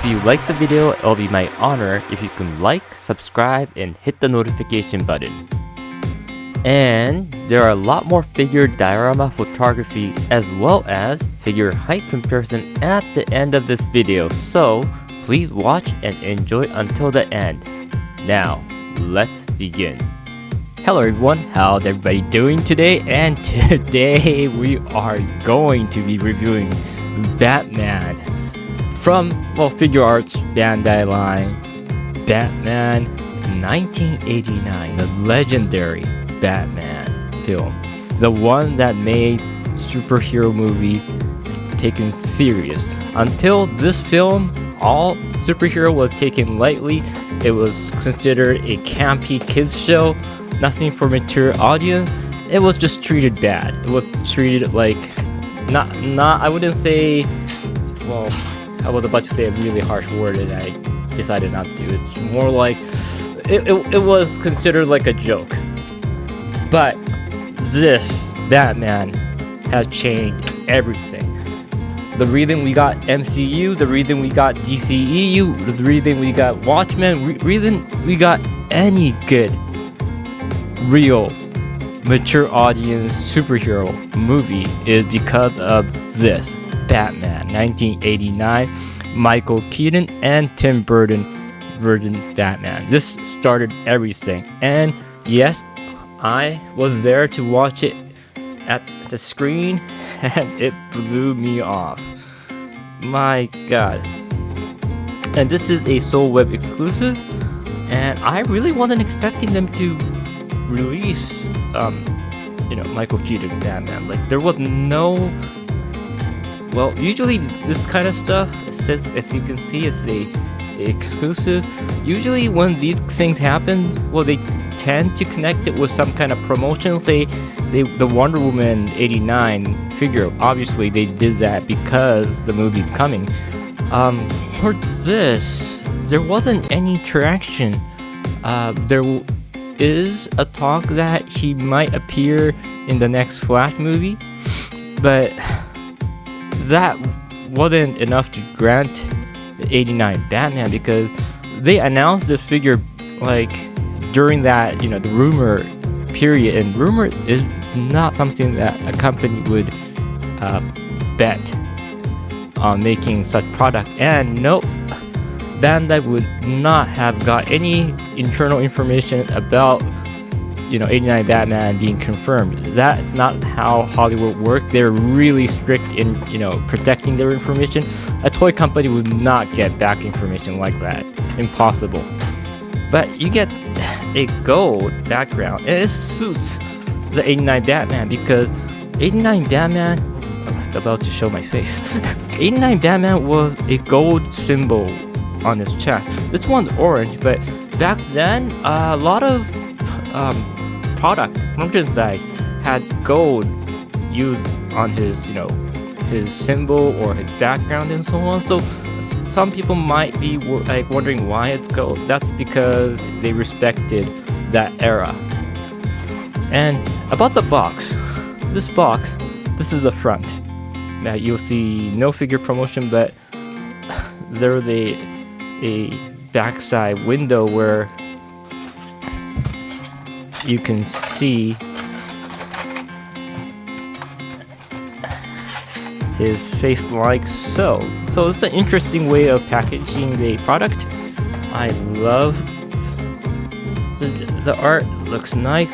you like the video, it'll be my honor if you can like, subscribe, and hit the notification button. And there are a lot more figure diorama photography as well as figure height comparison at the end of this video, so please watch and enjoy until the end. Now, let's begin. Hello everyone, how's everybody doing today? And today we are going to be reviewing Batman from, Figuarts Bandai line. Batman 1989, the legendary Batman film. The one that made superhero movie taken serious. Until this film, all superhero was taken lightly. It was considered a campy kids show, nothing for mature audience. It was just treated bad. It was treated like not I wouldn't say, well, I was about to say a really harsh word and I decided not to. It's more like it was considered like a joke. But this Batman has changed everything. The reason we got MCU, the reason we got DCEU, the reason we got Watchmen, reason we got any good, real, mature audience superhero movie is because of this Batman 1989, Michael Keaton and Tim Burton Batman. This started everything, and yes, I was there to watch it at the screen and it blew me off. My god. And this is a Soul Web exclusive, and I really wasn't expecting them to release Michael Keaton Batman. Like, there was no, well, usually this kind of stuff, as you can see, it's a exclusive. Usually when these things happen, well, they tend to connect it with some kind of promotion. Say the Wonder Woman 89 figure, obviously they did that because the movie's coming. For this, there wasn't any traction. There is a talk that he might appear in the next Flash movie, but that wasn't enough to grant the 89 Batman, because they announced this figure like during that, the rumor period, and rumor is not something that a company would bet on making such product. And nope, Bandai would not have got any internal information about 89 Batman being confirmed. That's not how Hollywood works. They're really strict in protecting their information. A toy company would not get back information like that. Impossible. But you get a gold background, and it suits the 89 Batman, because 89 Batman, I'm about to show my face. 89 Batman was a gold symbol on his chest. This one's orange, but back then a lot of product merchandise had gold used on his his symbol or his background and so on. So some people might be wondering why it's gold. That's because they respected that era. And about the box, this is the front. Now you'll see no figure promotion, but there's a backside window where you can see his face like so. So it's an interesting way of packaging the product. I love the art, looks nice,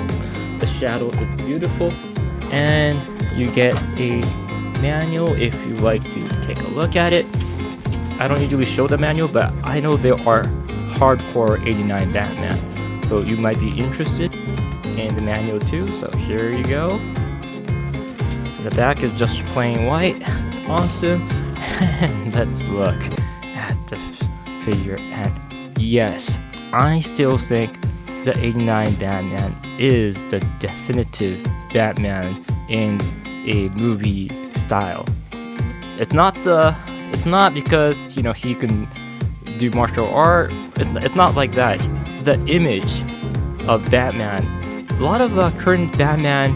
the shadow is beautiful, and you get a manual if you like to take a look at it. I don't usually show the manual, but I know there are hardcore 89 Batman, so you might be interested in the manual too. So here you go. The back is just plain white. That's awesome. And let's look at the figure, and yes, I still think the 89 Batman is the definitive Batman in a movie style. It's not because he can do martial art. It's not like that. The image of Batman, a lot of current Batman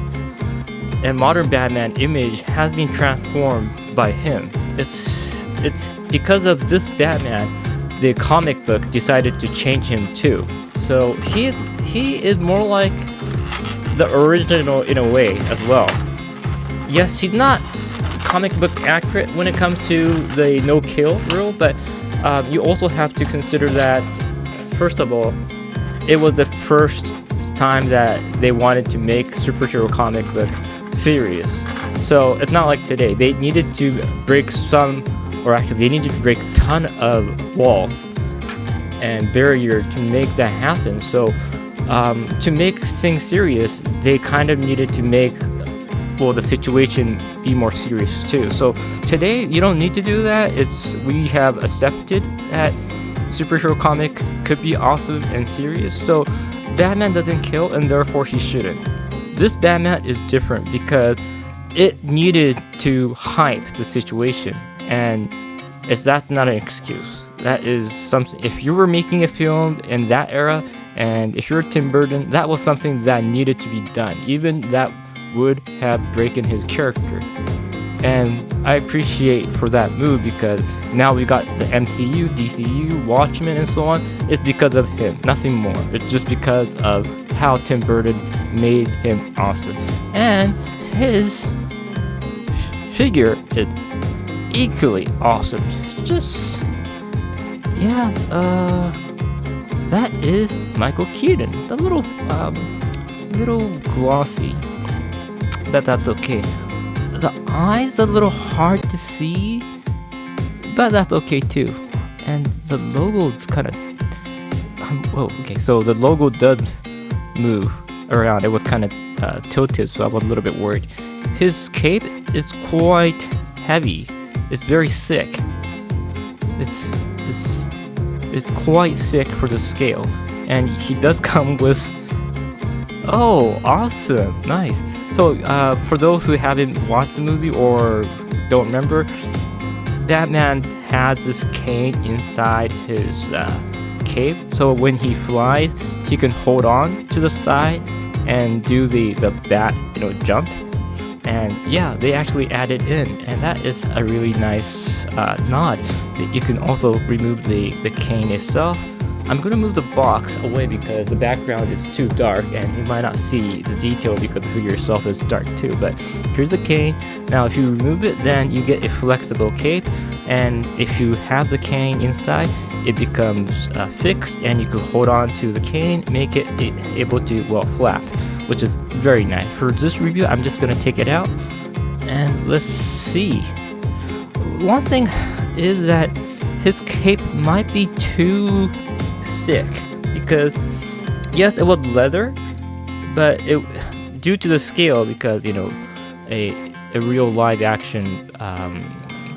and modern Batman image has been transformed by him. It's because of this Batman the comic book decided to change him too. So he is more like the original in a way as well. Yes, he's not comic book accurate when it comes to the no kill rule, but you also have to consider that, first of all, it was the first time that they wanted to make superhero comic book serious. So it's not like today. They needed to break they needed to break a ton of walls and barrier to make that happen. So to make things serious, they kind of needed to make the situation be more serious too. So today you don't need to do that. We have accepted that superhero comic could be awesome and serious. So Batman doesn't kill, and therefore he shouldn't. This Batman is different because it needed to hype the situation, and that's not an excuse. That is something. If you were making a film in that era, and if you're Tim Burton, that was something that needed to be done. Even that would have broken his character. And I appreciate for that move, because now we got the MCU, DCU, Watchmen, and so on. It's because of him, nothing more. It's just because of how Tim Burton made him awesome. And his figure is equally awesome. That is Michael Keaton. The little glossy, but that's okay. The eyes a little hard to see, but that's okay too. And the logo is kind of so the logo does move around. It was kind of tilted, so I was a little bit worried. His cape is quite heavy. It's very thick. It's quite thick for the scale, and he does come with. Oh, awesome! Nice. So, for those who haven't watched the movie or don't remember, Batman had this cane inside his cape. So when he flies, he can hold on to the side and do the bat, jump. And yeah, they actually added in, and that is a really nice nod. You can also remove the cane itself. I'm going to move the box away because the background is too dark and you might not see the detail because the figure itself is dark too. But here's the cane. Now if you remove it, then you get a flexible cape, and if you have the cane inside, it becomes fixed, and you can hold on to the cane, make it able to flap, which is very nice. For this review, I'm just going to take it out and let's see. One thing is that his cape might be too thick, because yes, it was leather, but due to the scale, because a real live action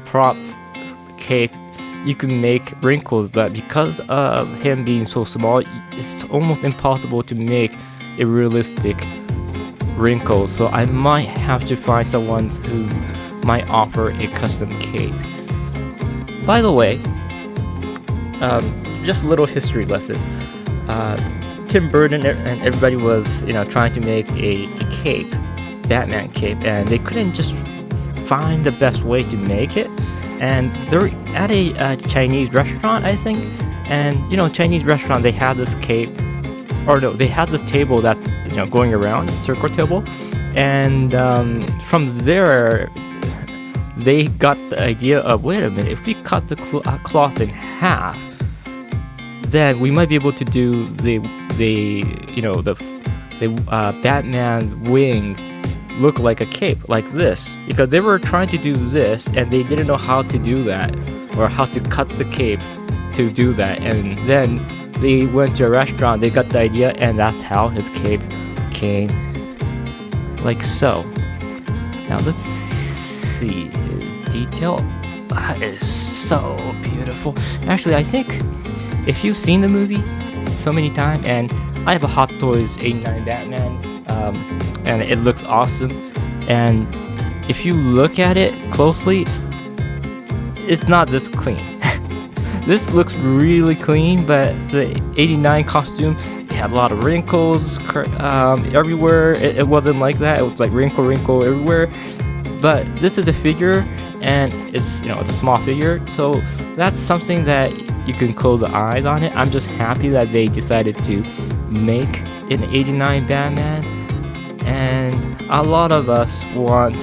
prop cape, you can make wrinkles, but because of him being so small, it's almost impossible to make a realistic wrinkle. So I might have to find someone who might offer a custom cape. By the way, just a little history lesson. Tim Burton and everybody was, trying to make a cape, Batman cape, and they couldn't just find the best way to make it. And they're at a Chinese restaurant, I think. And Chinese restaurant, they had this cape, or no, they had this table that going around, circle table, and from there they got the idea of, wait a minute, if we cut the cloth in half, then we might be able to do the Batman's wing look like a cape, like this, because they were trying to do this and they didn't know how to do that, or how to cut the cape to do that. And then they went to a restaurant, they got the idea, and that's how his cape came, like so. Now let's see his detail. That is so beautiful. Actually, I think if you've seen the movie so many times, and I have a Hot Toys 89 Batman, and it looks awesome, and if you look at it closely, it's not this clean. This looks really clean, but the 89 costume, it had a lot of wrinkles everywhere. It wasn't like that. It was like wrinkle everywhere. But this is a figure and it's it's a small figure, so that's something that you can close the eyes on it. I'm just happy that they decided to make an 89 Batman, and a lot of us want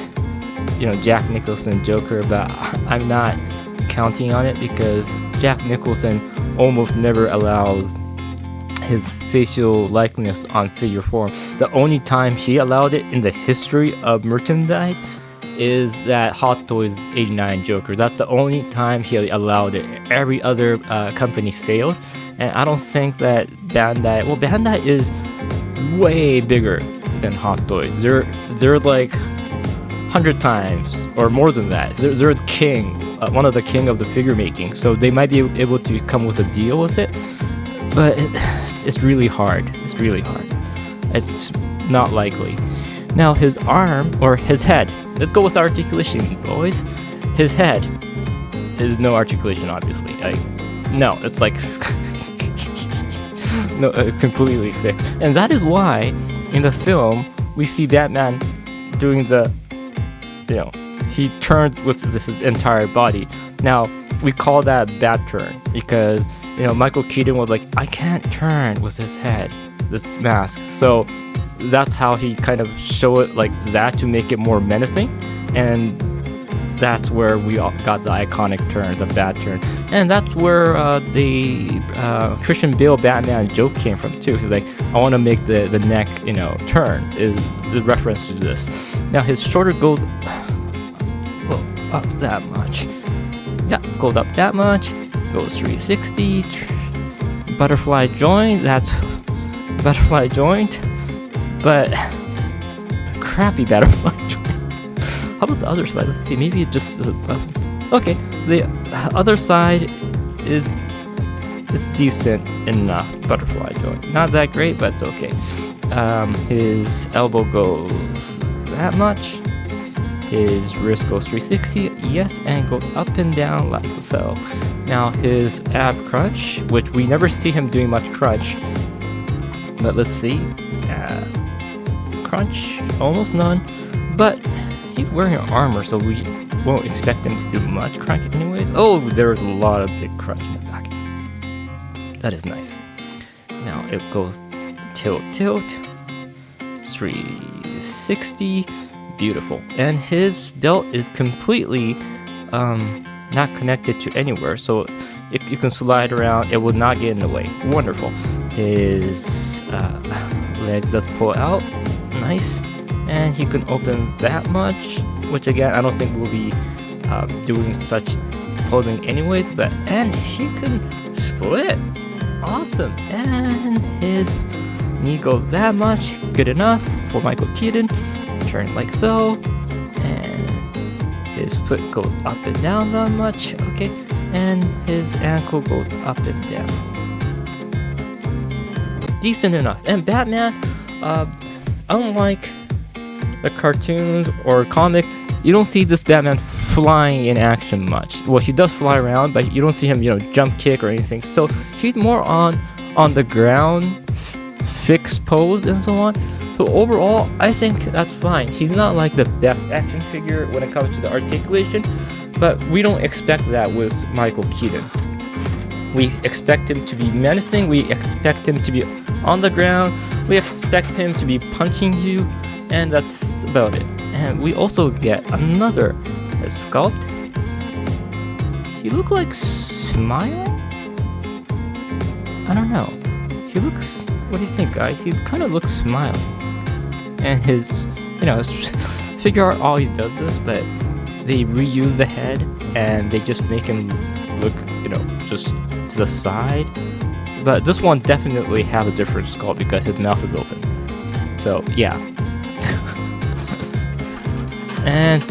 Jack Nicholson Joker, but I'm not counting on it because Jack Nicholson almost never allows his facial likeness on figure form. The only time he allowed it in the history of merchandise is that Hot Toys 89 Joker. That's the only time he allowed it. Every other company failed, and I don't think that Bandai is way bigger than Hot Toys. They're like 100 times or more than that. They're the king, one of the king of the figure making, so they might be able to come with a deal with it, but it's really hard. It's not likely. Now his arm or his head, let's go with the articulation, boys. His head is no articulation, obviously. No, it's like no, it's completely fixed, and that is why in the film we see Batman doing the he turned with his entire body. Now we call that bat turn because Michael Keaton was like, I can't turn with his head, this mask. So that's how he kind of show it like that to make it more menacing, and that's where we all got the iconic turn, the bat turn, and that's where the Christian Bale Batman joke came from too. He's like, I want to make the neck turn, is the reference to this. Now his shoulder goes up that much. Yeah, goes up that much. Goes 360. Butterfly joint. That's butterfly joint, but crappy butterfly joint. How about the other side? Let's see. Maybe it just okay. The other side is decent enough. Butterfly joint. Not that great, but it's okay. His elbow goes that much. His wrist goes 360, yes, and goes up and down like so. Now his ab crunch, which we never see him doing much crunch, but let's see. Crunch, almost none, but he's wearing armor, so we won't expect him to do much crunch anyways. Oh, there's a lot of big crunch in the back. That is nice. Now it goes tilt, 360. Beautiful. And his belt is completely not connected to anywhere, so you can slide around, it will not get in the way. Wonderful. His leg does pull out, nice, and he can open that much, which again I don't think we'll be doing such clothing anyways, but and he can split, awesome. And his knee goes that much, good enough for Michael Keaton. Turn like so, and his foot goes up and down that much, okay, and his ankle goes up and down. Decent enough. And Batman, unlike the cartoons or comic, you don't see this Batman flying in action much. Well, he does fly around, but you don't see him, jump kick or anything. So he's more on the ground, fixed pose and so on. So overall, I think that's fine. He's not like the best action figure when it comes to the articulation, but we don't expect that with Michael Keaton. We expect him to be menacing, we expect him to be on the ground, we expect him to be punching you, and that's about it. And we also get another sculpt. He looks like smiling? I don't know. He looks, what do you think, guys? He kind of looks smiling. And his, figure art always does this, but they reuse the head and they just make him look, just to the side. But this one definitely has a different sculpt because his mouth is open. So yeah. And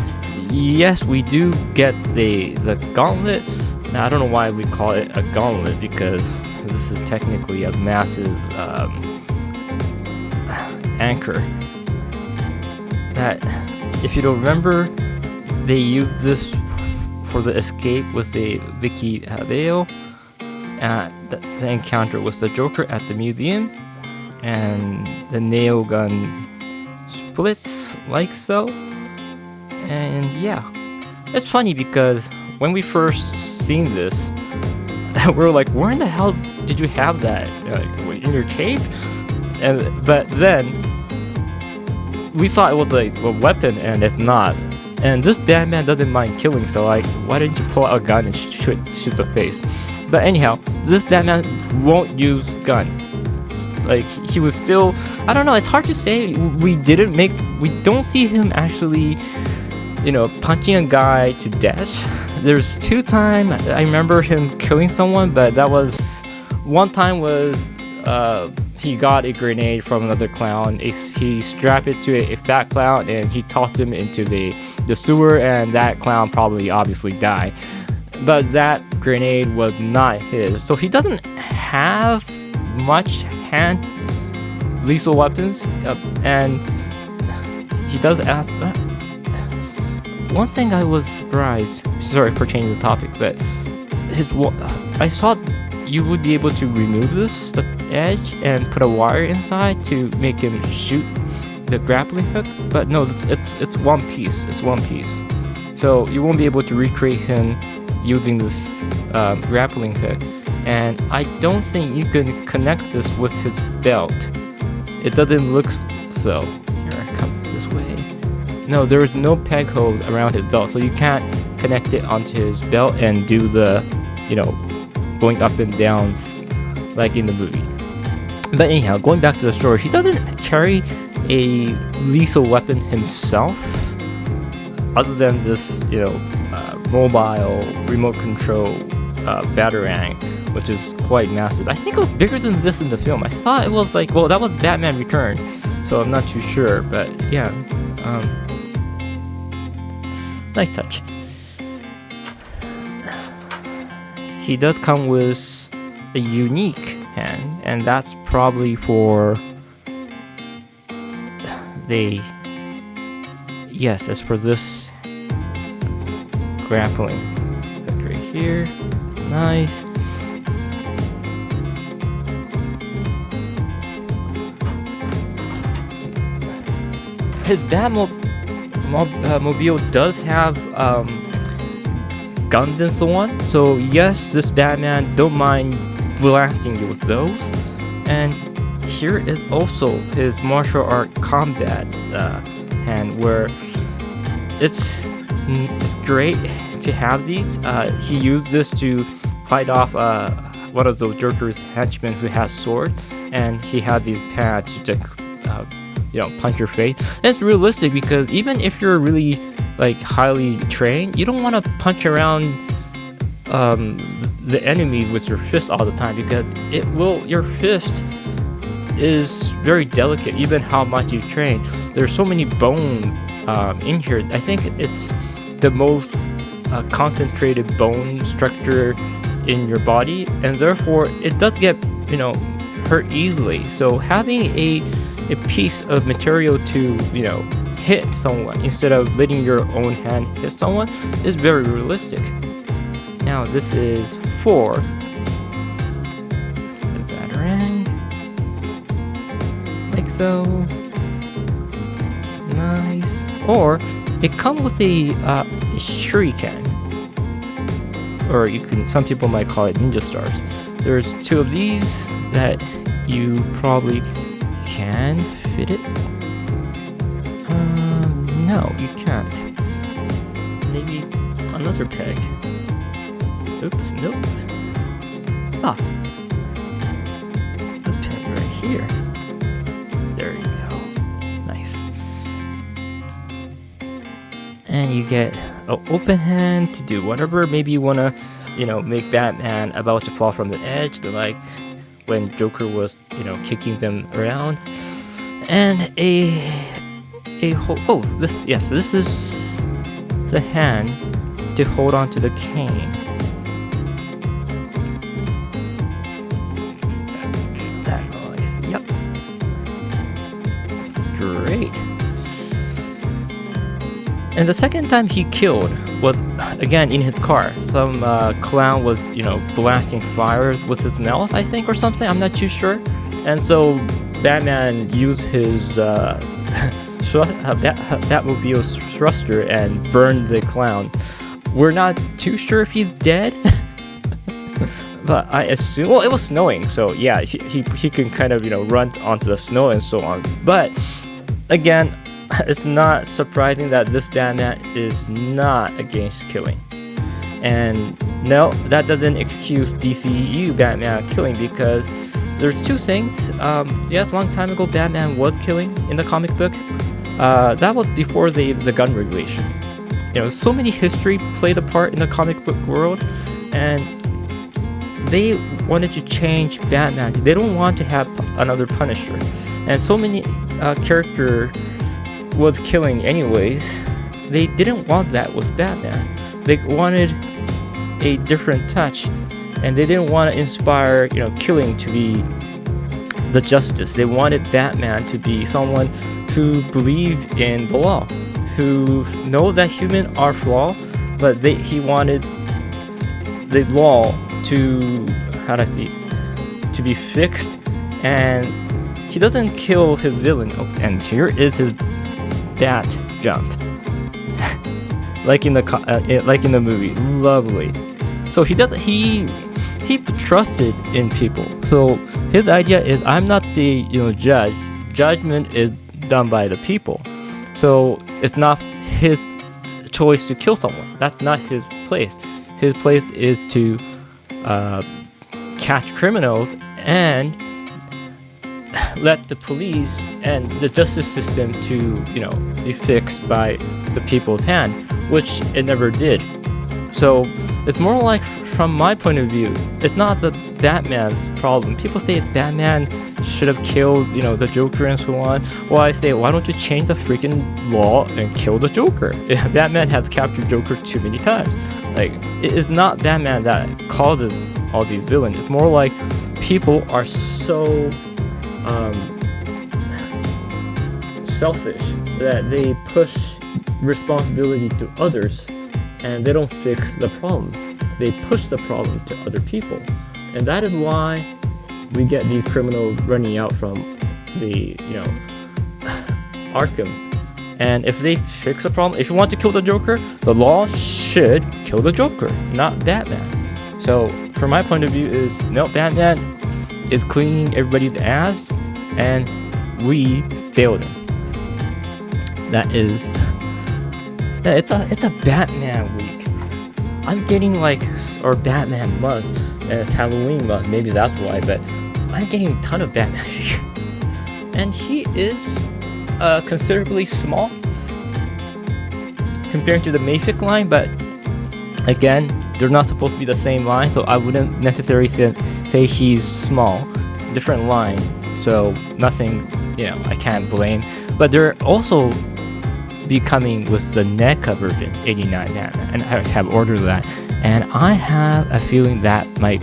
yes, we do get the gauntlet. Now I don't know why we call it a gauntlet because this is technically a massive anchor. That, if you don't remember, they used this for the escape with the Vicky Vale. The encounter with the Joker at the museum, and the nail gun splits like so. And yeah, It's funny because when we first seen this, we were like, where in the hell did you have that? Like, in your cape? But then we saw it was like a weapon, and it's not. And this Batman doesn't mind killing, so like, why didn't you pull out a gun and shoot the face? But anyhow, this Batman won't use gun. Like, he was still, I don't know, it's hard to say. We don't see him actually, punching a guy to death. There's 2 times I remember him killing someone, but that was, one time was, he got a grenade from another clown. He strapped it to a fat clown, and he tossed him into the sewer, and that clown probably obviously died. But that grenade was not his, so he doesn't have much hand lethal weapons, and he does ask. One thing I was surprised. Sorry for changing the topic, but I thought you would be able to remove the edge and put a wire inside to make him shoot the grappling hook, but no, it's one piece. It's one piece, so you won't be able to recreate him using this grappling hook. And I don't think you can connect this with his belt. It doesn't look so. Here, I come this way. No, there is no peg holes around his belt, so you can't connect it onto his belt and do the, going up and down like in the movie. But anyhow, going back to the story, he doesn't carry a lethal weapon himself, other than this, mobile remote control batarang, which is quite massive. I think it was bigger than this in the film. I saw it was like, well, that was Batman Return, so I'm not too sure, but yeah, nice touch. He does come with a unique hand, and that's probably for it's for this grappling hook right here. Nice. His Batmobile does have guns and so on, so yes, this Batman don't mind blasting you with those. And here is also his martial art combat hand, where it's great to have these. He used this to fight off one of those Joker's henchmen who has sword, and he had these pads to punch your face. And it's realistic, because even if you're really like highly trained, you don't want to punch around the enemy with your fist all the time, because your fist is very delicate, even how much you've trained. There's so many bones in here. I think it's the most concentrated bone structure in your body, and therefore it does get hurt easily. So having a piece of material to hit someone instead of letting your own hand hit someone is very realistic. Now this is for the batarang, like so. Nice. Or it comes with a shuriken, or some people might call it ninja stars. There's 2 of these that you probably can fit it. No, you can't. Maybe another peg. Oops, nope. Ah, the peg right here. There you go. Nice. And you get an open hand to do whatever. Maybe you wanna, make Batman about to fall from the edge, like when Joker was, kicking them around. And this is the hand to hold on to the cane. That noise. Yep. Great. And the second time he killed was again in his car. Some clown was, blasting fires with his mouth, I think, or something. I'm not too sure. And so Batman used his Batmobile's thruster and burned the clown. we're not too sure if he's dead. But I assume, well, it was snowing, so yeah, he can kind of, run onto the snow and so on. But again, it's not surprising that this Batman is not against killing. And no, that doesn't excuse DCEU Batman killing, because there's two things. Yes, a long time ago, Batman was killing in the comic book. That was before the gun regulation. So many history played a part in the comic book world, and they wanted to change Batman. They don't want to have another Punisher, and so many character was killing anyways. They didn't want that with Batman. They wanted a different touch, and they didn't want to inspire killing to be the justice. They wanted Batman to be someone who believed in the law, who know that humans are flawed, but he wanted the law to be fixed, and he doesn't kill his villain. Oh, and here is his bat jump, like in the movie. Lovely. So he trusted in people. So his idea is, I'm not the judge. Judgment is done by the people. So it's not his choice to kill someone. That's not his place. His place is to catch criminals and let the police and the justice system to be fixed by the people's hand, which it never did. So it's more like, from my point of view, it's not the Batman's problem. People say Batman should have killed the Joker and so on. Well, I say, why don't you change the freaking law and kill the Joker? Batman has captured Joker too many times. Like, it is not Batman that causes all these villains. It's more like people are so selfish that they push responsibility to others, and they don't fix the problem. They push the problem to other people, and that is why we get these criminals running out from the Arkham. And if they fix a problem, if you want to kill the Joker, the law should kill the Joker, not Batman. So from my point of view is, no, Batman is cleaning everybody's ass, and we failed him. It's a Batman week. I'm getting or Batman month, and it's Halloween month, maybe that's why, but I'm getting a ton of Batman here. And he is considerably small compared to the Mayfic line, but again, they're not supposed to be the same line, so I wouldn't necessarily say he's small. Different line, so nothing, I can't blame. But they're also becoming with the NECA version 89 Batman, and I have ordered that, and I have a feeling that might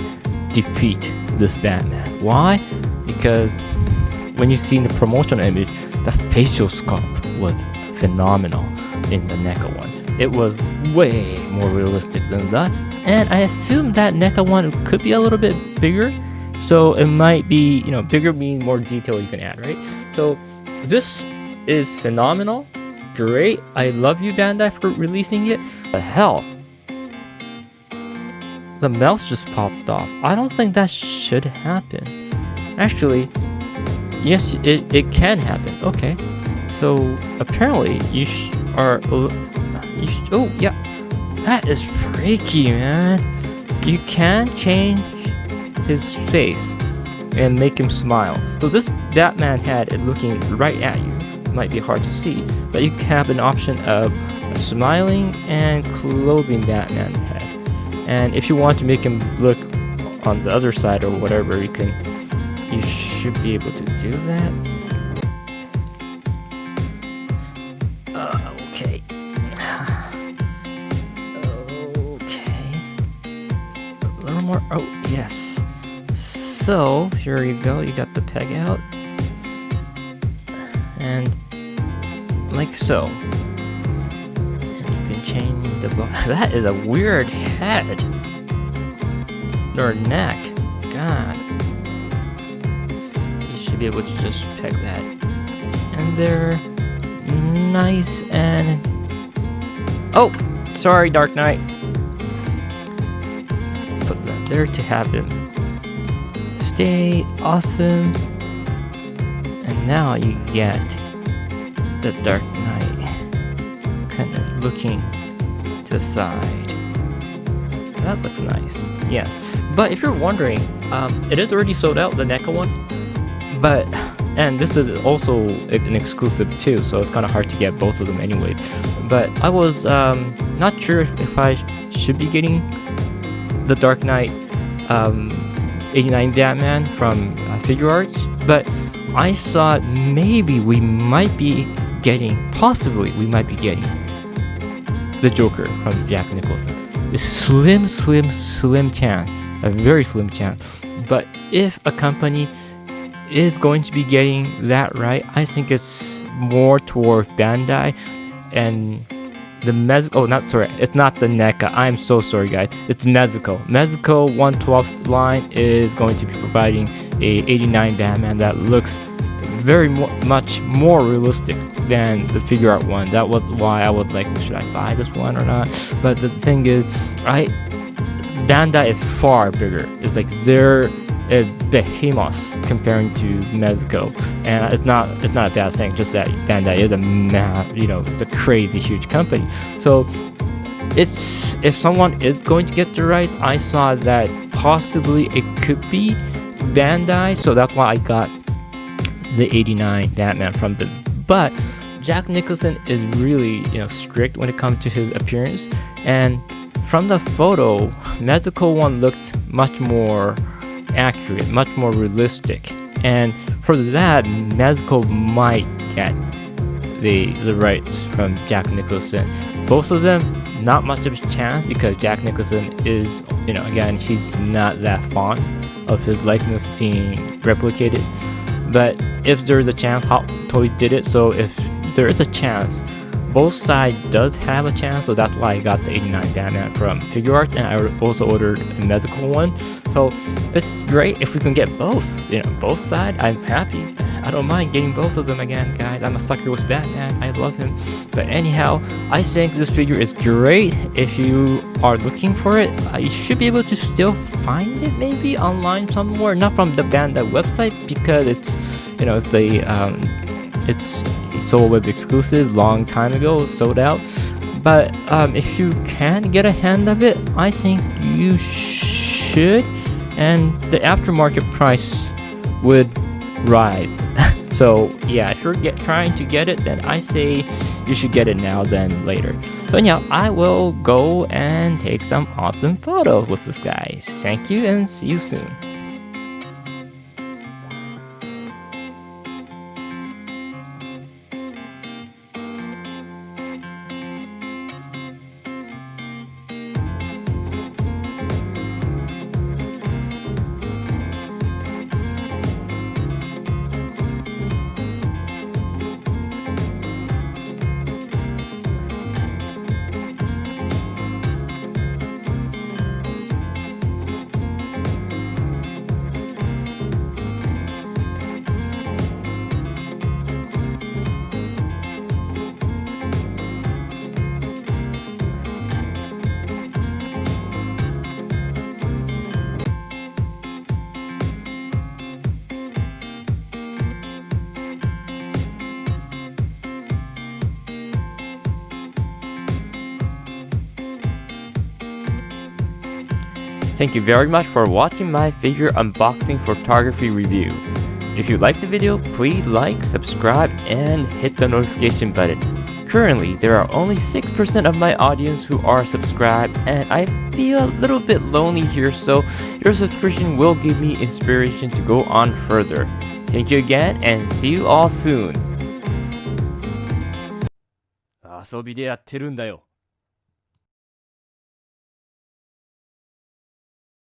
defeat this Batman. Why? Because when you see in the promotional image, the facial sculpt was phenomenal in the NECA one. It was way more realistic than that, and I assume that NECA one could be a little bit bigger, so it might be, bigger means more detail you can add, right? So this is phenomenal. Great. I love you, Bandai, for releasing it. The hell? The mouse just popped off. I don't think that should happen. Actually, yes, it can happen. Okay. So apparently oh yeah, that is freaky, man. You can change his face and make him smile. So this Batman head is looking right at you. Might be hard to see, but you have an option of smiling and closing Batman head. And if you want to make him look on the other side or whatever, you should be able to do that. Okay. Okay. A little more. Oh, yes. So, here you go. You got the peg out. And like so. And you can change the that is a weird head. Or neck. God. You should be able to just peg that. And they're nice and... Oh! Sorry, Dark Knight. there to have him stay awesome. And now you get the Dark Knight kind of looking to the side. That looks nice. Yes, but if you're wondering, it is already sold out, the NECA one. But and this is also an exclusive too, so it's kind of hard to get both of them anyway. But I was not sure if I should be getting the Dark Knight 89 Batman from Figuarts, but I thought maybe we might be getting, possibly we might be getting the Joker from Jack Nicholson. A slim chance, a very slim chance. But if a company is going to be getting that right, I think it's more toward Bandai and the it's not the NECA. I'm so sorry, guys. It's Mezco. Mezco 112th line is going to be providing a 89 Batman that looks very much more realistic than the figure art one. That was why I was like, well, should I buy this one or not? But the thing is, Bandai is far bigger. It's like they're a behemoth comparing to Mezco, and it's not a bad thing. Just that Bandai is it's a crazy huge company. So if someone is going to get the rights, I saw that possibly it could be Bandai. So that's why I got the 89 Batman from them. But Jack Nicholson is really strict when it comes to his appearance, and from the photo, Mezco one looked much more accurate, much more realistic, and for that, Mezco might get the rights from Jack Nicholson. Both of them, not much of a chance, because Jack Nicholson is, again, he's not that fond of his likeness being replicated. But if there's a chance, Hot Toys did it, so if there is a chance, both sides does have a chance, so that's why I got the 89 Batman from Figuarts, and I also ordered a Mezco one. So it's great if we can get both, both sides. I'm happy. I don't mind getting both of them again, guys. I'm a sucker with Batman. I love him. But anyhow, I think this figure is great. If you are looking for it, you should be able to still find it maybe online somewhere, not from the Bandai website, because it's it's Soul Web exclusive, long time ago, sold out. But if you can get a hand of it, I think you should, and the aftermarket price would rise. So yeah, if you're trying to get it, then I say you should get it now than later. So anyhow, I will go and take some awesome photos with this guy. Thank you, and see you soon. Thank you very much for watching my figure unboxing photography review. If you liked the video, please like, subscribe, and hit the notification button. Currently, there are only 6% of my audience who are subscribed, and I feel a little bit lonely here, so your subscription will give me inspiration to go on further. Thank you again, and see you all soon. 遊びでやってるんだよ。